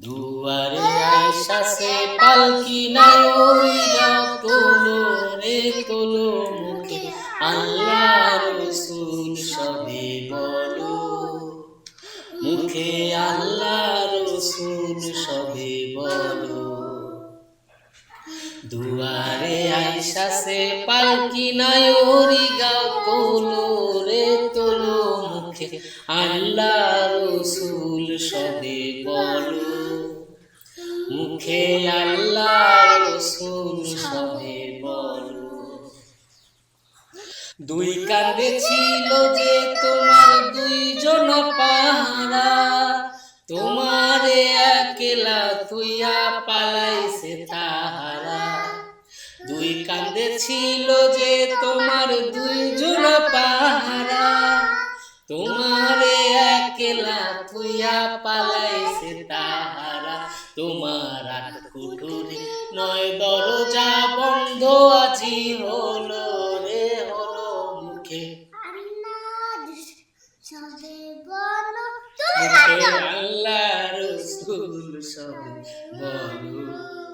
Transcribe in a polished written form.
দুয়ারে আইসাছে পালকি নাই ওই যাও তোলো রে তোলো মুখে আল্লাহ রসুল সবে বলো, মুখে আল্লাহ রসুল সবে বলো। দুয়ারে আইসাছে পালকি নাই ওরি গাও তোলো রে তোলো মুখে আল্লাহ রসুল সবে বলো, মুখে আল্লাহ রসুল সবে বলো। দুই কাঁধে ছিল যে তোমার দুইজন পাহারা, তোমারে একলা তুইয়া পালাইছে তাহারা। দুই কাঁধে ছিল যে তোমার দুইজন পাহারা, তোমারে একলা তুইয়া পালাইছে তাহারা। তোমার আট কুঠুরি নয় দরজা বন্ধ আজি হলো রে হলো, মুখে আল্লাহ রসুল সবে বলো।